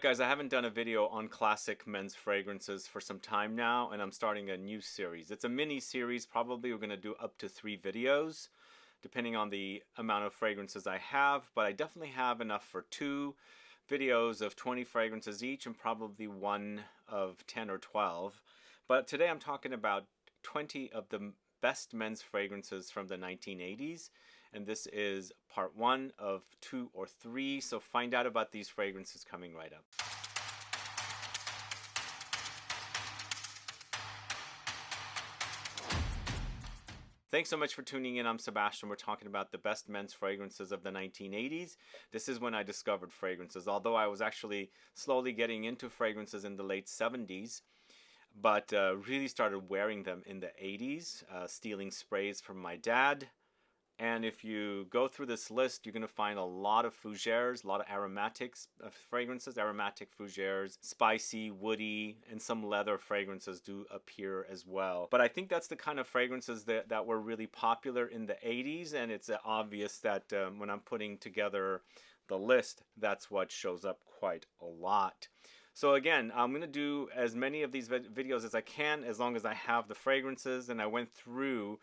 Alright guys, I haven't done a video on classic men's fragrances for some time now, and I'm starting a new series. It's a mini series, probably we're going to do up to 3 videos, depending on the amount of fragrances I have, but I definitely have enough for 2 videos of 20 fragrances each, and probably one of 10 or 12. But today I'm talking about 20 of the best men's fragrances from the 1980s. And this is part 1 of 2 or 3, so find out about these fragrances coming right up. Thanks so much for tuning in. I'm Sebastian. We're talking about the best men's fragrances of the 1980s. This is when I discovered fragrances, although I was actually slowly getting into fragrances in the late 70s. But really started wearing them in the 80s, stealing sprays from my dad. And if you go through this list, you're going to find a lot of Fougeres, a lot of aromatics fragrances, aromatic Fougeres, spicy, woody, and some leather fragrances do appear as well. But I think that's the kind of fragrances that were really popular in the 80s, and it's obvious that when I'm putting together the list, that's what shows up quite a lot. So again, I'm going to do as many of these videos as I can, as long as I have the fragrances, and I went through,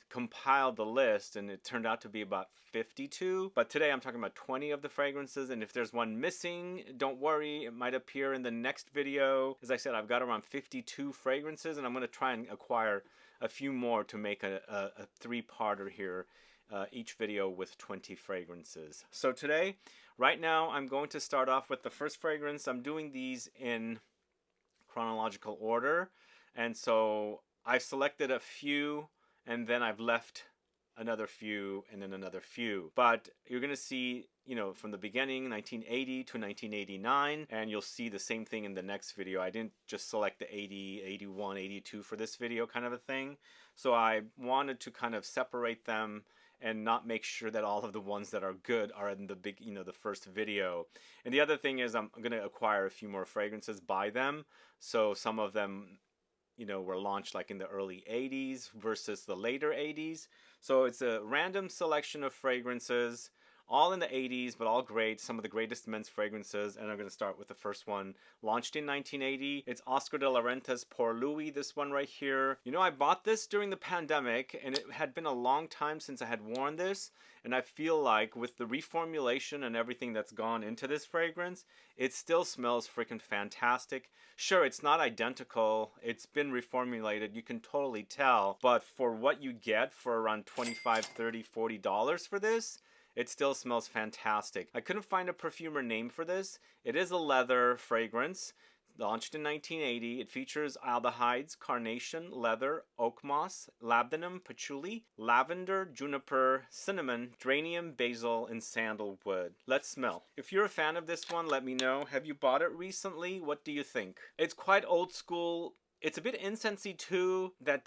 compiled the list, and it turned out to be about 52. But today I'm talking about 20 of the fragrances, and if there's one missing, don't worry, it might appear in the next video. As I said, I've got around 52 fragrances, and I'm going to try and acquire a few more to make a 3-parter here, each video with 20 fragrances. So today, right now, I'm going to start off with the first fragrance. I'm doing these in chronological order, and so I've selected a few, and then I've left another few, and then another few. But you're going to see, you know, from the beginning, 1980 to 1989, and you'll see the same thing in the next video. I didn't just select the 80, 81, 82 for this video kind of a thing. So I wanted to kind of separate them and not make sure that all of the ones that are good are in the the first video. And the other thing is I'm going to acquire a few more fragrances, buy them. So some of them, were launched like in the early 80s versus the later 80s. So it's a random selection of fragrances, all in the 80s, but all great. Some of the greatest men's fragrances. And I'm going to start with the first one, launched in 1980. It's Oscar de la Renta's Pour Louis, this one right here. I bought this during the pandemic, and it had been a long time since I had worn this. And I feel like with the reformulation and everything that's gone into this fragrance, it still smells freaking fantastic. Sure, it's not identical. It's been reformulated. You can totally tell. But for what you get for around $25, $30, $40 for this, it still smells fantastic. I couldn't find a perfumer name for this. It is a leather fragrance, launched in 1980. It features aldehydes, carnation, leather, oakmoss, labdanum, patchouli, lavender, juniper, cinnamon, geranium, basil, and sandalwood. Let's smell. If you're a fan of this one, let me know. Have you bought it recently? What do you think? It's quite old school. It's a bit incensey too. That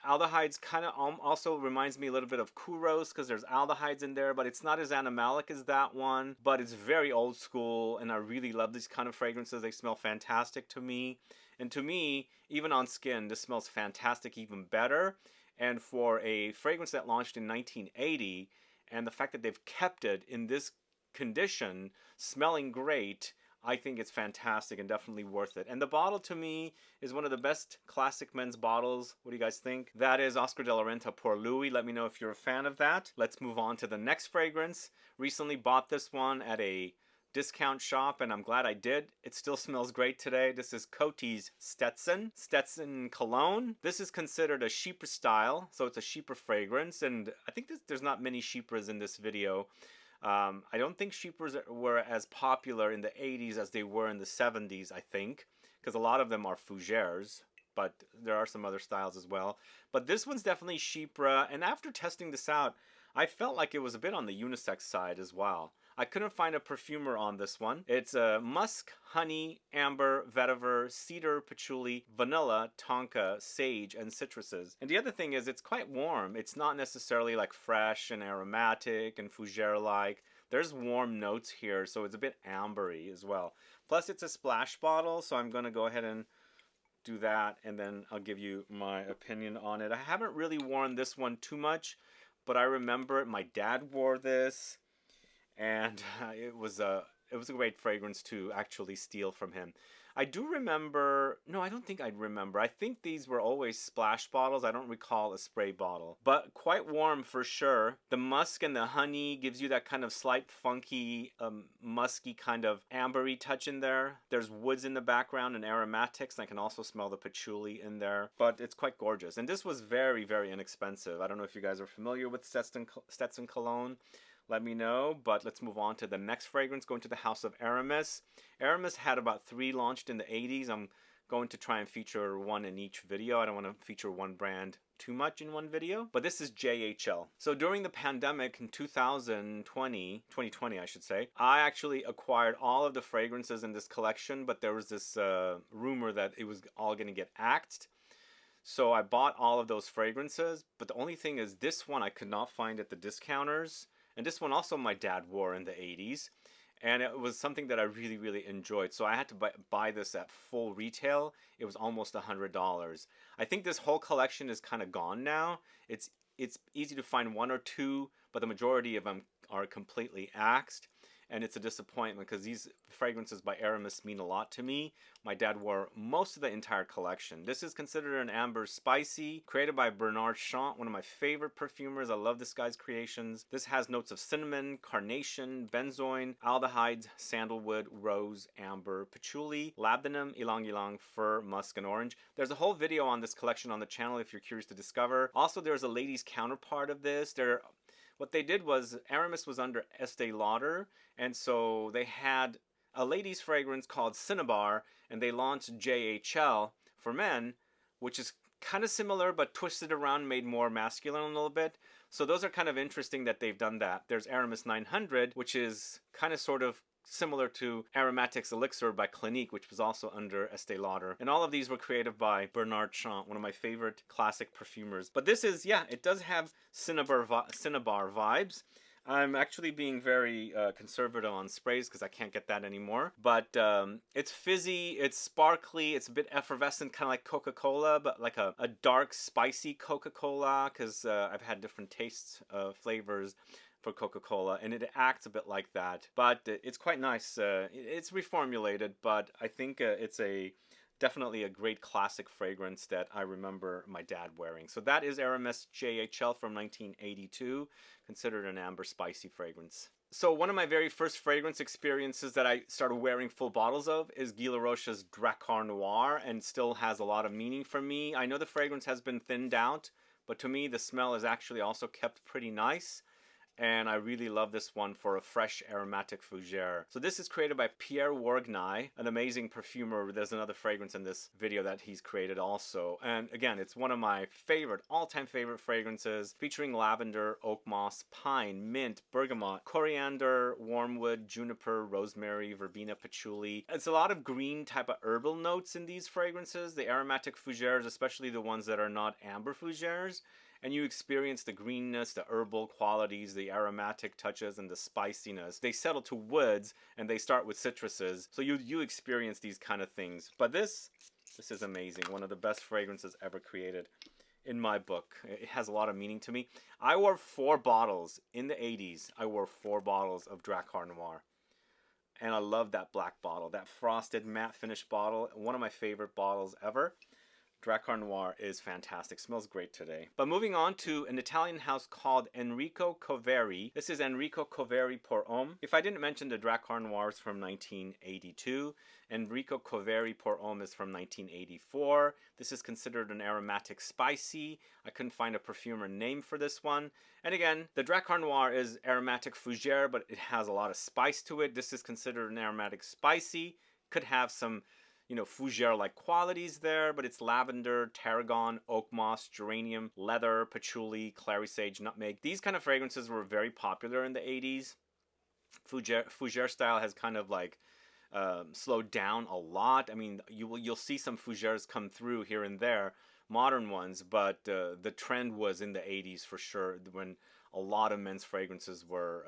aldehydes kind of also reminds me a little bit of Kuros, because there's aldehydes in there, but it's not as animalic as that one. But it's very old school, and I really love these kind of fragrances. They smell fantastic to me. And to me, even on skin, this smells fantastic, even better. And for a fragrance that launched in 1980, and the fact that they've kept it in this condition, smelling great, I think it's fantastic and definitely worth it. And the bottle to me is one of the best classic men's bottles. What do you guys think? That is Oscar de la Renta Pour Louis. Let me know if you're a fan of that. Let's move on to the next fragrance. Recently bought this one at a discount shop, and I'm glad I did. It still smells great today. This is COTY's Stetson Cologne. This is considered a Chypre style, so it's a Chypre fragrance, and I think there's not many Chypres in this video. I don't think Chypres were as popular in the 80s as they were in the 70s, I think, because a lot of them are Fougeres, but there are some other styles as well. But this one's definitely Chypre, and after testing this out, I felt like it was a bit on the unisex side as well. I couldn't find a perfumer on this one. It's musk, honey, amber, vetiver, cedar, patchouli, vanilla, tonka, sage, and citruses. And the other thing is it's quite warm. It's not necessarily like fresh and aromatic and Fougere-like. There's warm notes here, so it's a bit ambery as well. Plus it's a splash bottle, so I'm going to go ahead and do that, and then I'll give you my opinion on it. I haven't really worn this one too much, but I remember my dad wore this. And it was it was a great fragrance to actually steal from him. I do remember, no, I don't think I remember. I think these were always splash bottles. I don't recall a spray bottle, but quite warm for sure. The musk and the honey gives you that kind of slight funky, musky kind of ambery touch in there. There's woods in the background and aromatics, and I can also smell the patchouli in there, but it's quite gorgeous. And this was very, very inexpensive. I don't know if you guys are familiar with Stetson cologne. Let me know, but let's move on to the next fragrance, going to the house of ARAMIS. ARAMIS had about 3 launched in the 80s. I'm going to try and feature one in each video. I don't want to feature one brand too much in one video, but this is JHL. So during the pandemic in 2020 I should say, I actually acquired all of the fragrances in this collection, but there was this rumor that it was all going to get axed. So I bought all of those fragrances, but the only thing is this one I could not find at the discounters. And this one also my dad wore in the 80s. And it was something that I really, really enjoyed. So I had to buy this at full retail. It was almost $100. I think this whole collection is kind of gone now. It's easy to find 1 or 2, but the majority of them are completely axed. And it's a disappointment because these fragrances by ARAMIS mean a lot to me. My dad wore most of the entire collection. This is considered an amber spicy, created by Bernard Chant, one of my favorite perfumers. I love this guy's creations. This has notes of cinnamon, carnation, benzoin, aldehydes, sandalwood, rose, amber, patchouli, labdanum, ylang ylang, fir, musk, and orange. There's a whole video on this collection on the channel if you're curious to discover. Also, there's a ladies' counterpart of this. What they did was, ARAMIS was under Estee Lauder, and so they had a ladies' fragrance called Cinnabar, and they launched JHL for men, which is kind of similar, but twisted around, made more masculine a little bit. So those are kind of interesting that they've done that. There's ARAMIS 900, which is kind of sort of similar to Aromatic's Elixir by Clinique, which was also under Estee Lauder. And all of these were created by Bernard Chant, one of my favorite classic perfumers. But this is, yeah, it does have Cinnabar vibes. I'm actually being very conservative on sprays because I can't get that anymore. But it's fizzy, it's sparkly, it's a bit effervescent, kind of like Coca-Cola, but like a dark, spicy Coca-Cola, because I've had different tastes, flavors for Coca-Cola, and it acts a bit like that. But it's quite nice. It's reformulated, but I think it's definitely a great classic fragrance that I remember my dad wearing. So that is ARAMIS JHL from 1982, considered an amber spicy fragrance. So one of my very first fragrance experiences that I started wearing full bottles of is Guy Laroche's DRAKKAR Noir, and still has a lot of meaning for me. I know the fragrance has been thinned out, but to me the smell is actually also kept pretty nice. And I really love this one for a fresh aromatic fougere. So this is created by Pierre Wargnye, an amazing perfumer. There's another fragrance in this video that he's created also. And again, it's one of my favorite, all-time favorite fragrances, featuring lavender, oakmoss, pine, mint, bergamot, coriander, wormwood, juniper, rosemary, verbena, patchouli. It's a lot of green type of herbal notes in these fragrances, the aromatic fougeres, especially the ones that are not amber fougeres. And you experience the greenness, the herbal qualities, the aromatic touches, and the spiciness. They settle to woods, and they start with citruses. So you experience these kind of things. But this is amazing. One of the best fragrances ever created in my book. It has a lot of meaning to me. I wore 4 bottles in the 80s. I wore 4 bottles of DRAKKAR Noir. And I love that black bottle, that frosted matte finish bottle. One of my favorite bottles ever. DRAKKAR Noir is fantastic. Smells great today. But moving on to an Italian house called Enrico Coveri. This is Enrico Coveri pour Homme. If I didn't mention the DRAKKAR Noirs from 1982, Enrico Coveri pour Homme is from 1984. This is considered an aromatic spicy. I couldn't find a perfumer name for this one. And again, the DRAKKAR Noir is aromatic fougere, but it has a lot of spice to it. This is considered an aromatic spicy. Could have some, you know, fougere-like qualities there, but it's lavender, tarragon, oakmoss, geranium, leather, patchouli, clary sage, nutmeg. These kind of fragrances were very popular in the 80s. Fougere style has kind of like slowed down a lot. I mean, you'll see some fougeres come through here and there, modern ones, but the trend was in the 80s for sure, when a lot of men's fragrances were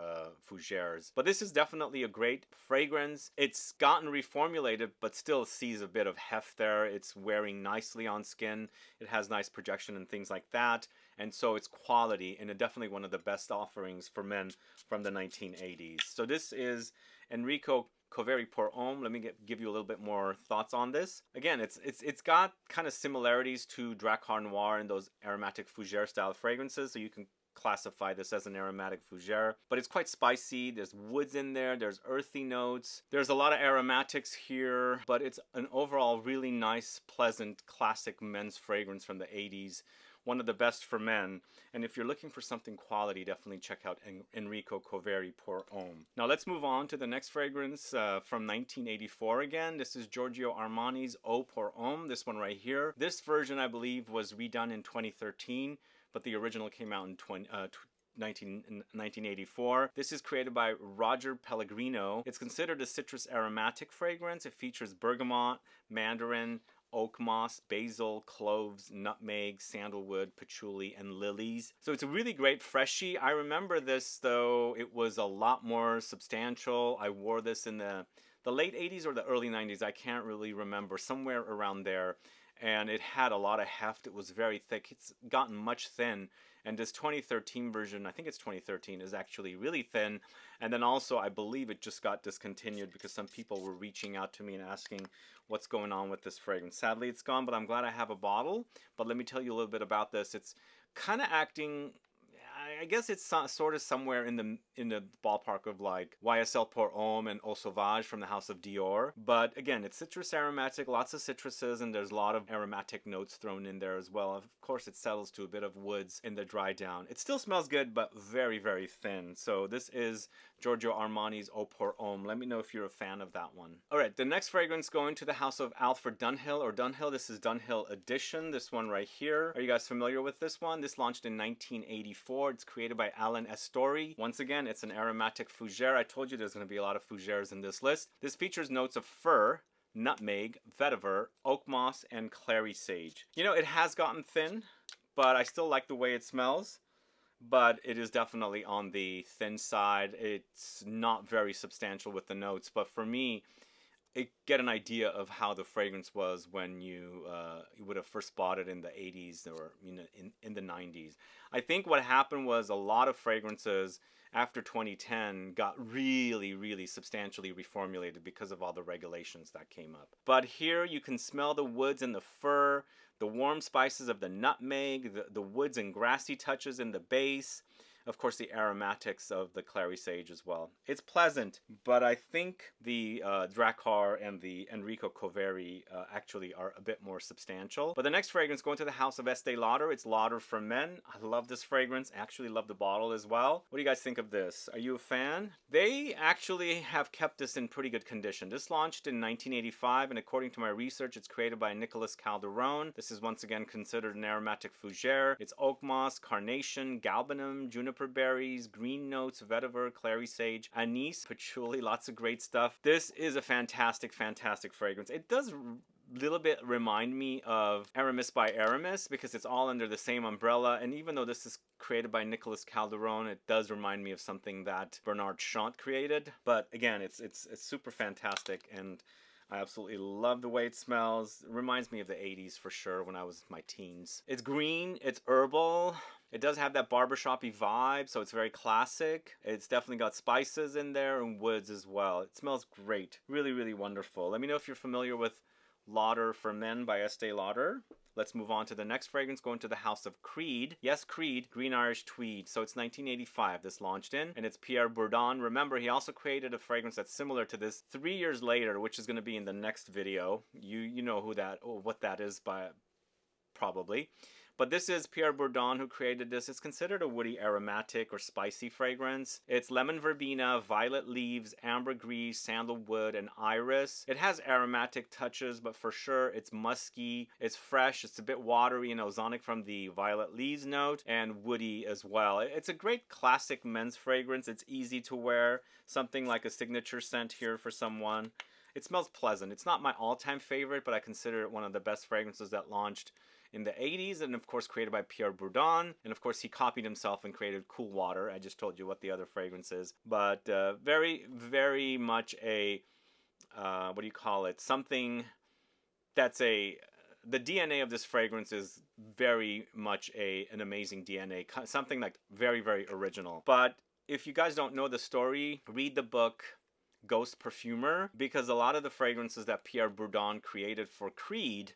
fougeres. But this is definitely a great fragrance. It's gotten reformulated, but still sees a bit of heft there. It's wearing nicely on skin. It has nice projection and things like that. And so it's quality, and definitely one of the best offerings for men from the 1980s. So this is Enrico COVERI Pour Homme. Let me give you a little bit more thoughts on this. Again, it's got kind of similarities to DRAKKAR Noir and those aromatic Fougere style fragrances, so you can classify this as an aromatic Fougere, but it's quite spicy. There's woods in there, there's earthy notes, there's a lot of aromatics here, but it's an overall really nice, pleasant, classic men's fragrance from the 80s. One of the best for men, and if you're looking for something quality, definitely check out Enrico COVERI Pour Homme. Now let's move on to the next fragrance from 1984 again. This is Giorgio Armani's Eau Pour Homme, this one right here. This version, I believe, was redone in 2013, but the original came out in 1984. This is created by Roger Pellegrino. It's considered a citrus aromatic fragrance. It features bergamot, mandarin, Oakmoss, basil, cloves, nutmeg, sandalwood, patchouli, and lilies. So it's a really great freshie. I remember this, though, it was a lot more substantial. I wore this in the late 80s or the early 90s. I can't really remember, somewhere around there. And it had a lot of heft. It was very thick. It's gotten much thin. And this 2013 version, I think it's 2013, is actually really thin. And then also, I believe it just got discontinued because some people were reaching out to me and asking what's going on with this fragrance. Sadly, it's gone, but I'm glad I have a bottle. But let me tell you a little bit about this. It's kind of acting, I guess it's sort of somewhere in the ballpark of like YSL Pour Homme and Eau Sauvage from the house of Dior. But again, it's citrus aromatic, lots of citruses, and there's a lot of aromatic notes thrown in there as well. Of course, it settles to a bit of woods in the dry down. It still smells good, but very, very thin. So this is Giorgio Armani's Eau Pour Homme. Let me know if you're a fan of that one. All right, the next fragrance going to the house of Alfred Dunhill or Dunhill. This is Dunhill Edition, this one right here. Are you guys familiar with this one? This launched in 1984. It's created by Alan Astori. Once again, it's an aromatic Fougere. I told you there's going to be a lot of Fougeres in this list. This features notes of fir, nutmeg, vetiver, oak moss, and clary sage. You know, it has gotten thin, but I still like the way it smells. But it is definitely on the thin side. It's not very substantial with the notes, but for me, it get an idea of how the fragrance was when you would have first bought it in the 80s or in the 90s. I think what happened was a lot of fragrances after 2010 got really, really substantially reformulated because of all the regulations that came up. But here you can smell the woods and the fir, the warm spices of the nutmeg, the woods and grassy touches in the base, of course the aromatics of the clary sage as well. It's pleasant, but I think the DRAKKAR and the Enrico COVERI actually are a bit more substantial. But the next fragrance going to the house of Estee Lauder. It's Lauder for Men. I love this fragrance. I actually love the bottle as well. What do you guys think of this? Are you a fan? They actually have kept this in pretty good condition. This launched in 1985, and according to my research, it's created by Nicolas Calderon. This is once again considered an aromatic Fougere. It's oak moss, carnation, galbanum, juniper berries, green notes, vetiver, clary sage, anise, patchouli, lots of great stuff. This is a fantastic, fantastic fragrance. It does little bit remind me of ARAMIS by ARAMIS because it's all under the same umbrella, and even though this is created by Nicolas Calderon, it does remind me of something that Bernard Chant created. But again, it's super fantastic, and I absolutely love the way it smells. It reminds me of the 80s for sure when I was in my teens. It's green, it's herbal. It does have that barbershop-y vibe, so it's very classic. It's definitely got spices in there and woods as well. It smells great. Really, really wonderful. Let me know if you're familiar with Lauder for Men by Estee Lauder. Let's move on to the next fragrance, going to the house of Creed. Yes, Creed, Green Irish Tweed. So it's 1985 this launched in, and it's Pierre Bourdon. Remember, he also created a fragrance that's similar to this 3 years later, which is going to be in the next video. You know who that, or what that is by probably. But this is Pierre Bourdon who created this. It's considered a woody aromatic or spicy fragrance. It's lemon verbena, violet leaves, ambergris, sandalwood, and iris. It has aromatic touches, but for sure it's musky, it's fresh, it's a bit watery and ozonic from the violet leaves note, and woody as well. It's a great classic men's fragrance. It's easy to wear, something like a signature scent here for someone. It smells pleasant. It's not my all-time favorite, but I consider it one of the best fragrances that launched in the 80s, and of course created by Pierre Bourdon, and of course he copied himself and created Cool Water. I just told you what the other fragrance is, but very, very much a what do you call it, something that's the DNA of this fragrance is very much an amazing DNA, something like very, very original. But if you guys don't know the story, read the book, ghost perfumer, because a lot of the fragrances that Pierre Bourdon created for Creed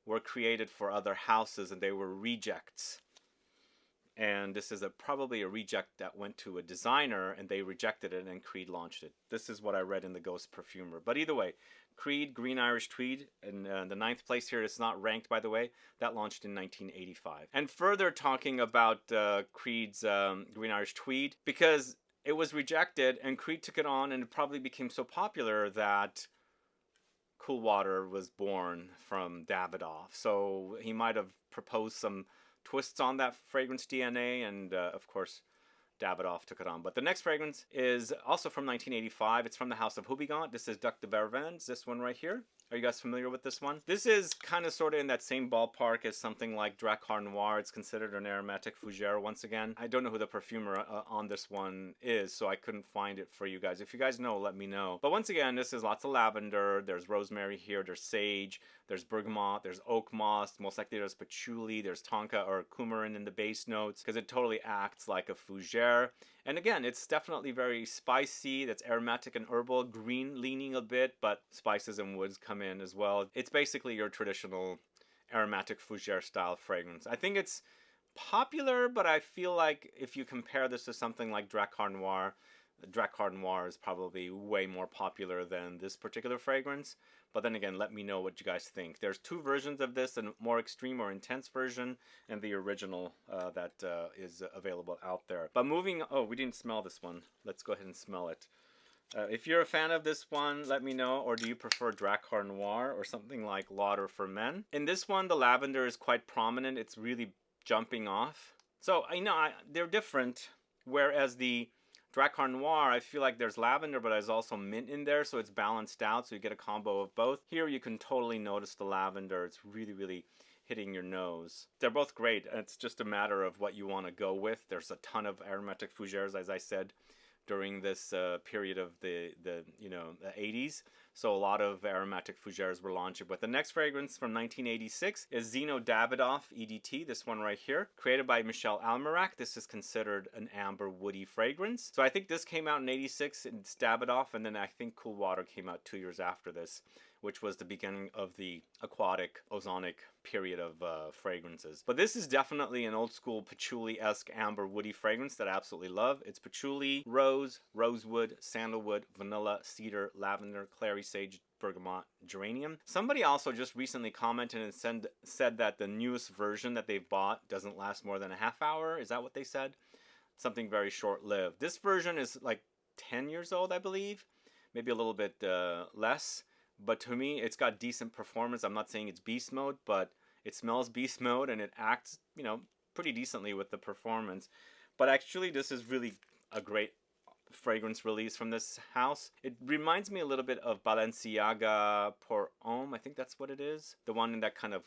were created for other houses, and they were rejects. And this is probably a reject that went to a designer, and they rejected it, and Creed launched it. This is what I read in the Ghost Perfumer. But either way, Creed Green Irish Tweed, in the 9th place here. It's not ranked, by the way. That launched in 1985. And further talking about Creed's Green Irish Tweed, because it was rejected, and Creed took it on, and it probably became so popular that Cool Water was born from Davidoff. So he might have proposed some twists on that fragrance DNA, and of course Davidoff took it on. But the next fragrance is also from 1985. It's from the house of Houbigant. This is Duc de Verveins, this one right here. Are you guys familiar with this one? This is kind of sort of in that same ballpark as something like DRAKKAR Noir. It's considered an aromatic fougere once again. I don't know who the perfumer on this one is, so I couldn't find it for you guys. If you guys know, let me know. But once again, this is lots of lavender. There's rosemary here. There's sage. There's bergamot. There's oakmoss. Most likely there's patchouli. There's tonka or coumarin in the base notes, because it totally acts like a fougere. And again, it's definitely very spicy. That's aromatic and herbal, green leaning a bit, but spices and woods come in as well. It's basically your traditional aromatic fougere style fragrance. I think it's popular, but I feel like if you compare this to something like DRAKKAR Noir is probably way more popular than this particular fragrance. But then again, let me know what you guys think. There's 2 versions of this, a more extreme or intense version, and the original that is available out there. But moving, oh, we didn't smell this one. Let's go ahead and smell it. If you're a fan of this one, let me know. Or do you prefer DRAKKAR Noir or something like Lauder for Men? In this one, the lavender is quite prominent. It's really jumping off. So, they're different. Whereas the DRAKKAR Noir, I feel like there's lavender, but there's also mint in there, so it's balanced out, so you get a combo of both. Here you can totally notice the lavender. It's really, really hitting your nose. They're both great. It's just a matter of what you want to go with. There's a ton of aromatic fougères, as I said, during this period of the 80s. So a lot of aromatic fougères were launched. But the next fragrance from 1986 is Zeno Davidoff EDT, this one right here. Created by Michel Almerac. This is considered an amber woody fragrance. So I think this came out in 86, it's Davidoff, and then I think Cool Water came out 2 years after this, which was the beginning of the aquatic, ozonic period of fragrances. But this is definitely an old school patchouli-esque amber woody fragrance that I absolutely love. It's patchouli, rose, rosewood, sandalwood, vanilla, cedar, lavender, clary sage, bergamot, geranium. Somebody also just recently commented and said that the newest version that they've bought doesn't last more than a half hour. Is that what they said? Something very short-lived. This version is like 10 years old, I believe. Maybe a little bit less. But to me, it's got decent performance. I'm not saying it's beast mode, but it smells beast mode and it acts, pretty decently with the performance. But actually, this is really a great fragrance release from this house. It reminds me a little bit of Balenciaga Pour Homme. I think that's what it is. The one in that kind of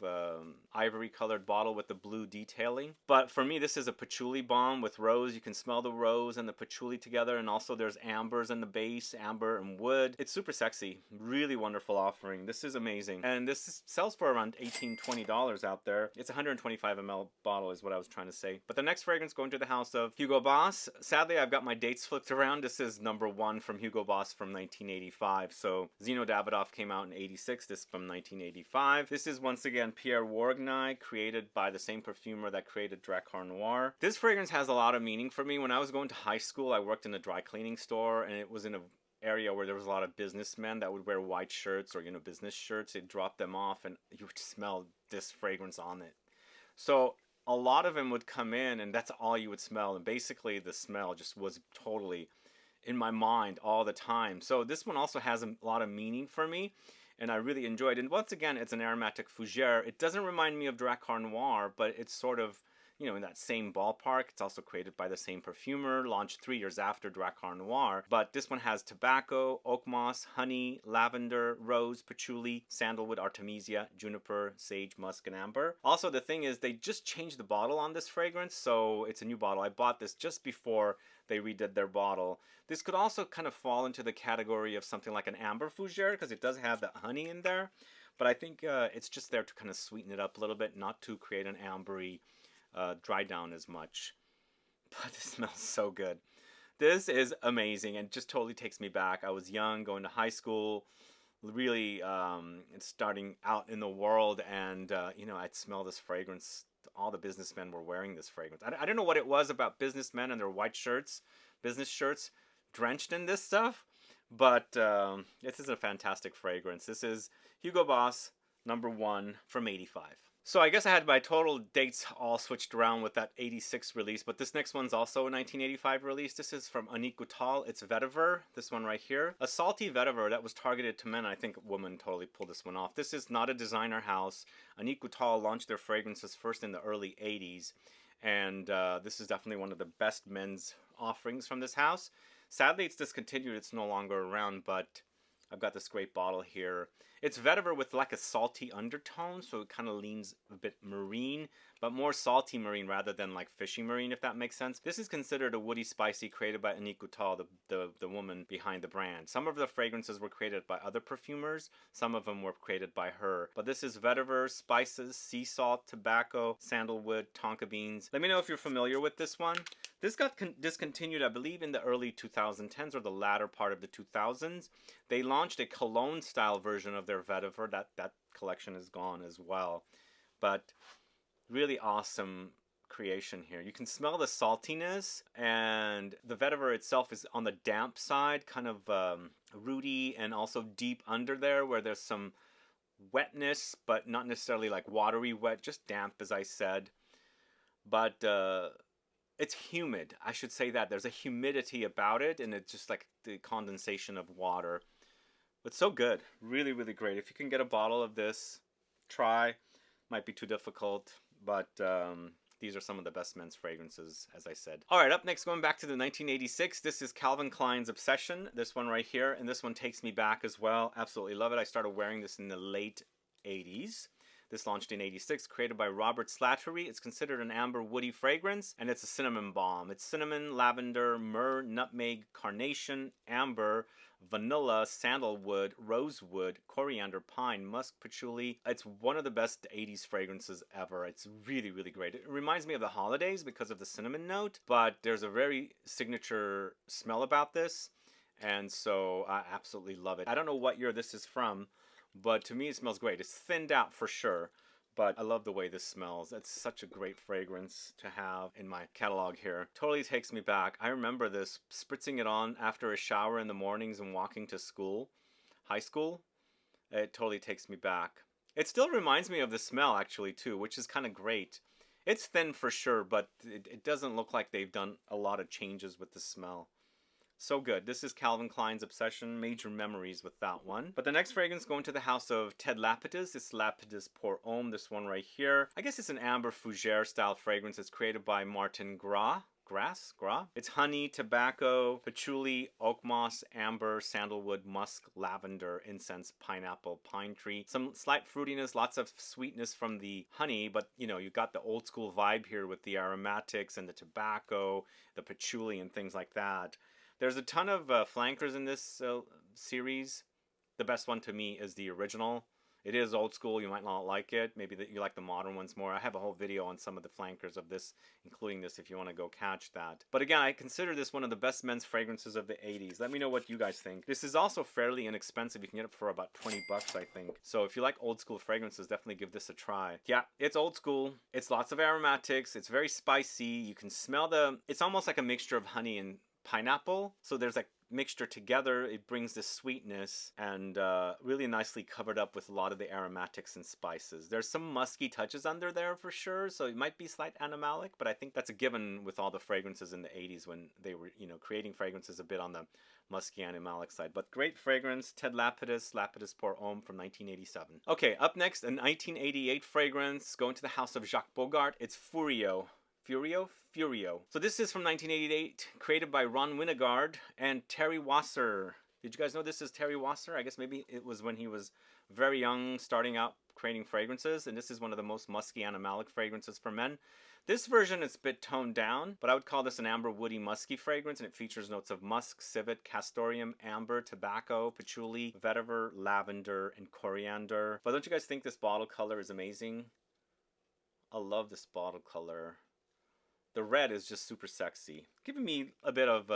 ivory colored bottle with the blue detailing. But for me, this is a patchouli bomb with rose. You can smell the rose and the patchouli together, and also there's ambers in the base, amber and wood. It's super sexy. Really wonderful offering. This is amazing. And this sells for around $18-20 out there. It's a 125 ml bottle is what I was trying to say. But the next fragrance going to the house of Hugo Boss. Sadly, I've got my dates flipped around. This is number 1 from Hugo Boss from 1985. So Zeno Davidoff came out in 86. This from 1985. This is once again Pierre Wargnye, created by the same perfumer that created DRAKKAR Noir. This fragrance has a lot of meaning for me. When I was going to high school, I worked in a dry cleaning store, and it was in an area where there was a lot of businessmen that would wear white shirts or business shirts. They'd drop them off, and you would smell this fragrance on it. So a lot of them would come in, and that's all you would smell. And basically, the smell just was totally in my mind all the time. So this one also has a lot of meaning for me, and I really enjoyed it. And once again, it's an aromatic fougere. It doesn't remind me of DRAKKAR Noir, but it's sort of, in that same ballpark. It's also created by the same perfumer, launched 3 years after DRAKKAR Noir. But this one has tobacco, oakmoss, honey, lavender, rose, patchouli, sandalwood, artemisia, juniper, sage, musk, and amber. Also, the thing is, they just changed the bottle on this fragrance, so it's a new bottle. I bought this just before they redid their bottle. This could also kind of fall into the category of something like an amber fougere, because it does have that honey in there. But I think it's just there to kind of sweeten it up a little bit, not to create an ambery dry down as much. But it smells so good. This is amazing and just totally takes me back. I was young, going to high school, really starting out in the world, and you know, I'd smell this fragrance. All the businessmen were wearing this fragrance. I don't know what it was about businessmen and their white shirts, business shirts, drenched in this stuff, but this is a fantastic fragrance. This is Hugo Boss #1 from '85. So I guess I had my total dates all switched around with that '86 release, but this next one's also a 1985 release. This is from Annick Goutal. It's Vetiver, this one right here. A salty vetiver that was targeted to men. I think women totally pulled this one off. This is not a designer house. Annick Goutal launched their fragrances first in the early '80s, and this is definitely one of the best men's offerings from this house. Sadly, it's discontinued. It's no longer around, but I've got this great bottle here. It's vetiver with like a salty undertone, so it kind of leans a bit marine, but more salty marine rather than like fishy marine, if that makes sense. This is considered a woody spicy created by Annick Goutal, the woman behind the brand. Some of the fragrances were created by other perfumers, some of them were created by her. But this is vetiver, spices, sea salt, tobacco, sandalwood, tonka beans. Let me know if you're familiar with this one. This got discontinued, I believe, in the early 2010s or the latter part of the 2000s. They launched a cologne-style version of their vetiver. That collection is gone as well. But really awesome creation here. You can smell the saltiness, and the vetiver itself is on the damp side, kind of rooty and also deep under there where there's some wetness, but not necessarily like watery wet, just damp, as I said. But it's humid. I should say that. There's a humidity about it, and it's just like the condensation of water. It's so good. Really, really great. If you can get a bottle of this, try. Might be too difficult, but these are some of the best men's fragrances, as I said. All right, up next, going back to the 1986, this is Calvin Klein's Obsession. This one right here, and this one takes me back as well. Absolutely love it. I started wearing this in the late 80s. This launched in '86, created by Robert Slattery. It's considered an amber woody fragrance, and it's a cinnamon bomb. It's cinnamon, lavender, myrrh, nutmeg, carnation, amber, vanilla, sandalwood, rosewood, coriander, pine, musk, patchouli. It's one of the best 80s fragrances ever. It's really, really great. It reminds me of the holidays because of the cinnamon note, but there's a very signature smell about this, and so I absolutely love it. I don't know what year this is from, but to me it smells great. It's thinned out for sure, but I love the way this smells. It's such a great fragrance to have in my catalog here. Totally takes me back. I remember this, spritzing it on after a shower in the mornings and walking to school, high school. It totally takes me back. It still reminds me of the smell actually too, which is kind of great. It's thin for sure, but it doesn't look like they've done a lot of changes with the smell. So good. This is Calvin Klein's Obsession. Major memories with that one. But the next fragrance going to the house of Ted Lapidus. It's Lapidus Pour Homme. This one right here. I guess it's an amber fougere style fragrance. It's created by Martin Gras. It's honey, tobacco, patchouli, oakmoss, amber, sandalwood, musk, lavender, incense, pineapple, pine tree. Some slight fruitiness, lots of sweetness from the honey, but you know, you got the old school vibe here with the aromatics and the tobacco, the patchouli and things like that. There's a ton of flankers in this series. The best one to me is the original. It is old school. You might not like it. Maybe you like the modern ones more. I have a whole video on some of the flankers of this, including this, if you want to go catch that. But again, I consider this one of the best men's fragrances of the 80s. Let me know what you guys think. This is also fairly inexpensive. You can get it for about 20 bucks, I think. So if you like old school fragrances, definitely give this a try. Yeah, it's old school. It's lots of aromatics. It's very spicy. You can smell it's almost like a mixture of honey and pineapple, so there's a mixture together. It brings this sweetness and really nicely covered up with a lot of the aromatics and spices. There's some musky touches under there for sure, so it might be slight animalic, but I think that's a given with all the fragrances in the 80s when they were, you know, creating fragrances a bit on the musky animalic side. But great fragrance. Ted Lapidus, Lapidus Pour Homme from 1987. Okay, up next, a 1988 fragrance going to the house of Jacques Bogart. It's Furio. So this is from 1988, created by Ron Winograd and Terry Wasser. Did you guys know this is Terry Wasser? I guess maybe it was when he was very young, starting out creating fragrances, and this is one of the most musky animalic fragrances for men. This version is a bit toned down, but I would call this an amber woody musky fragrance, and it features notes of musk, civet, castoreum, amber, tobacco, patchouli, vetiver, lavender, and coriander. But don't you guys think this bottle color is amazing? I love this bottle color. The red is just super sexy, giving me a bit of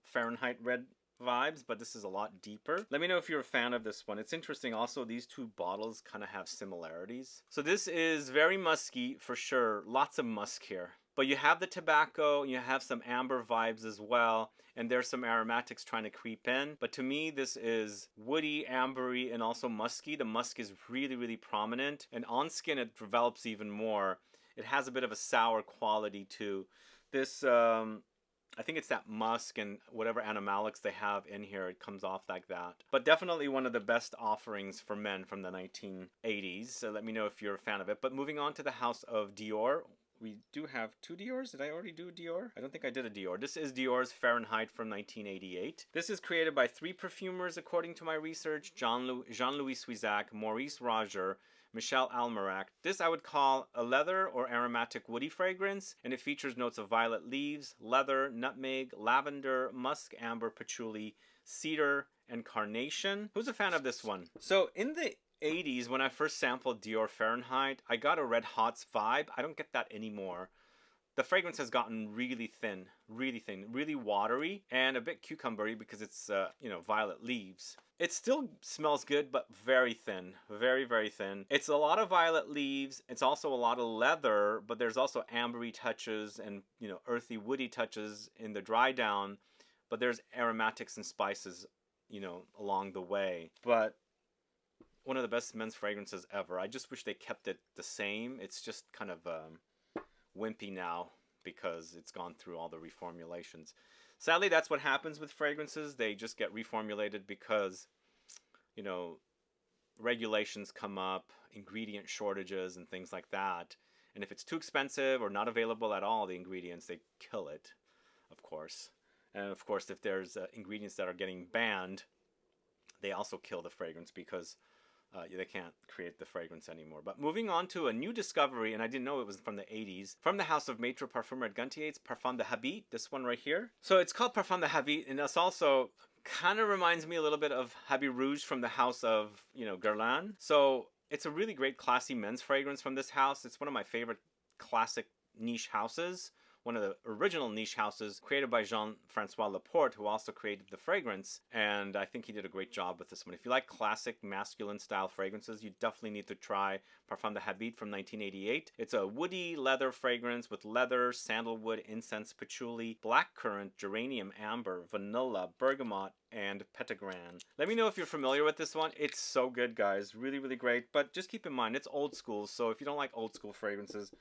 Fahrenheit red vibes, but this is a lot deeper. Let me know if you're a fan of this one. It's interesting also, these two bottles kind of have similarities. So this is very musky for sure. Lots of musk here. But you have the tobacco, you have some amber vibes as well, and there's some aromatics trying to creep in. But to me, this is woody, ambery, and also musky. The musk is really, really prominent. And on skin, it develops even more. It has a bit of a sour quality too. This, I think it's that musk and whatever animalics they have in here, it comes off like that. But definitely one of the best offerings for men from the 1980s. So let me know if you're a fan of it. But moving on to the house of Dior. We do have two Diors. Did I already do Dior? I don't think I did a Dior. This is Dior's Fahrenheit from 1988. This is created by 3 perfumers according to my research. Jean-Louis Suizac, Maurice Roger, Michel Almerac. This I would call a leather or aromatic woody fragrance, and it features notes of violet leaves, leather, nutmeg, lavender, musk, amber, patchouli, cedar, and carnation. Who's a fan of this one? So in the 80s, when I first sampled Dior Fahrenheit, I got a Red Hots vibe. I don't get that anymore. The fragrance has gotten really thin, really watery, and a bit cucumbery because it's, you know, violet leaves. It still smells good, but very thin, very, very thin. It's a lot of violet leaves. It's also a lot of leather, but there's also ambery touches and, you know, earthy, woody touches in the dry down, but there's aromatics and spices, you know, along the way. But one of the best men's fragrances ever. I just wish they kept it the same. It's just kind of wimpy now because it's gone through all the reformulations. Sadly, that's what happens with fragrances. They just get reformulated because, you know, regulations come up, ingredient shortages and things like that. And if it's too expensive or not available at all, the ingredients, they kill it, of course. And of course, if there's ingredients that are getting banned, they also kill the fragrance because they can't create the fragrance anymore. But moving on to a new discovery, and I didn't know it was from the 80s, from the house of Maître Parfumeur at Gantier, it's Parfum de Habit, this one right here. So it's called Parfum de Habit, and that's also kind of reminds me a little bit of Habit Rouge from the house of, you know, Guerlain. So it's a really great classy men's fragrance from this house. It's one of my favorite classic niche houses. One of the original niche houses created by Jean-Francois Laporte, who also created the fragrance, and I think he did a great job with this one. If you like classic masculine style fragrances, you definitely need to try Parfum de Habit from 1988. It's a woody leather fragrance with leather, sandalwood, incense, patchouli, blackcurrant, geranium amber, vanilla, bergamot, and petitgrain. Let me know if you're familiar with this one. It's so good, guys. Really, really great. But just keep in mind, it's old school, so if you don't like old school fragrances,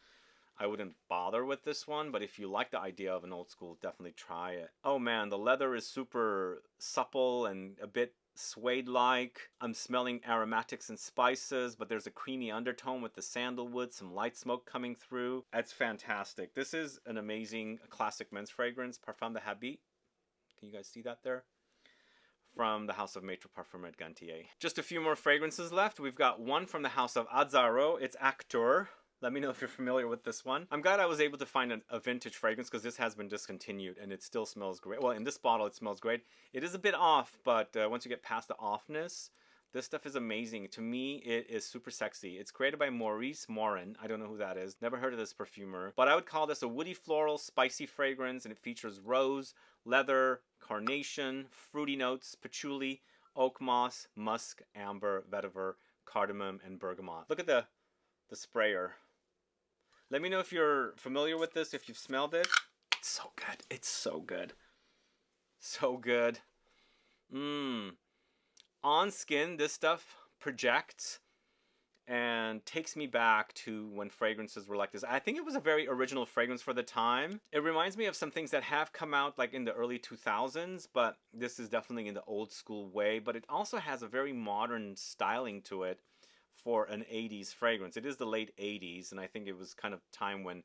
I wouldn't bother with this one, but if you like the idea of an old school, definitely try it. Oh man, the leather is super supple and a bit suede-like. I'm smelling aromatics and spices, but there's a creamy undertone with the sandalwood, some light smoke coming through. That's fantastic. This is an amazing classic men's fragrance, Parfum de Habit. Can you guys see that there? From the house of Maître Parfumeur at Gantier. Just a few more fragrances left. We've got one from the house of Azzaro. It's Acteur. Let me know if you're familiar with this one. I'm glad I was able to find a vintage fragrance because this has been discontinued and it still smells great. Well, in this bottle, it smells great. It is a bit off, but once you get past the offness, this stuff is amazing. To me, it is super sexy. It's created by Maurice Morin. I don't know who that is. Never heard of this perfumer. But I would call this a woody floral, spicy fragrance, and it features rose, leather, carnation, fruity notes, patchouli, oak moss, musk, amber, vetiver, cardamom, and bergamot. Look at the sprayer. Let me know if you're familiar with this, if you've smelled it. It's so good. It's so good. So good. On skin, this stuff projects and takes me back to when fragrances were like this. I think it was a very original fragrance for the time. It reminds me of some things that have come out like in the early 2000s, but this is definitely in the old school way. But it also has a very modern styling to it for an 80s fragrance. It is the late 80s, and I think it was kind of time when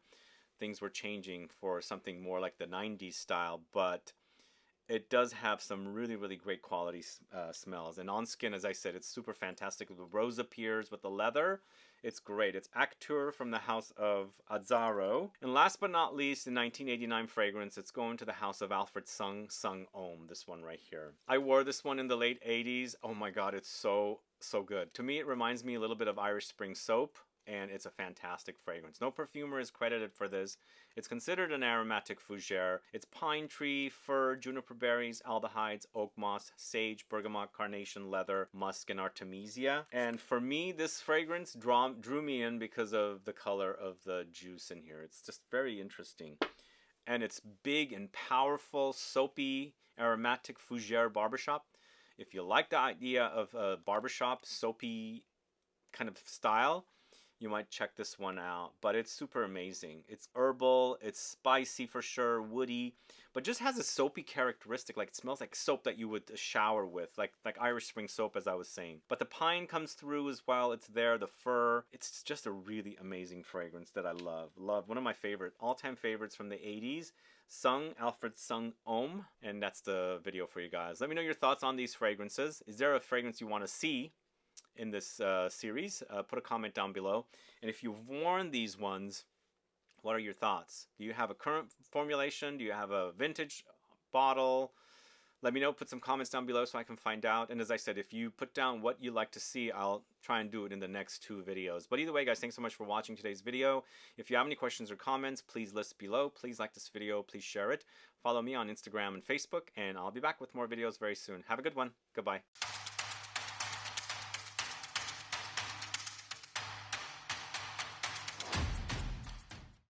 things were changing for something more like the 90s style, but it does have some really, really great quality smells. And on skin, as I said, it's super fantastic. The rose appears with the leather. It's great. It's Acteur from the house of Azzaro. And last but not least, in 1989 fragrance, it's going to the house of Alfred Sung Homme, this one right here. I wore this one in the late 80s. Oh my god, it's so good. To me, it reminds me a little bit of Irish Spring Soap. and it's a fantastic fragrance. No perfumer is credited for this. It's considered an aromatic fougere. It's pine tree, fir, juniper berries, aldehydes, oak moss, sage, bergamot, carnation, leather, musk, and artemisia. And for me, this fragrance drew me in because of the color of the juice in here. It's just very interesting. And it's big and powerful, soapy, aromatic fougere barbershop. If you like the idea of a barbershop, soapy kind of style, you might check this one out. But it's super amazing. It's herbal, it's spicy for sure, woody, but just has a soapy characteristic. Like, it smells like soap that you would shower with, like Irish Spring soap, as I was saying. But the pine comes through as well. It's there, the fir. It's just a really amazing fragrance that I love. One of my favorite, all-time favorites from the 80s. Alfred Sung Homme. And that's the video for you guys. Let me know your thoughts on these fragrances. Is there a fragrance you want to see in this series? Put a comment down below. And if you've worn these ones, what are your thoughts? Do you have a current formulation? Do you have a vintage bottle? Let me know. Put some comments down below so I can find out. And as I said, if you put down what you'd like to see, I'll try and do it in the next 2 videos. But either way, guys, thanks so much for watching today's video. If you have any questions or comments, please list below. Please like this video. Please share it. Follow me on Instagram and Facebook. And I'll be back with more videos very soon. Have a good one. Goodbye.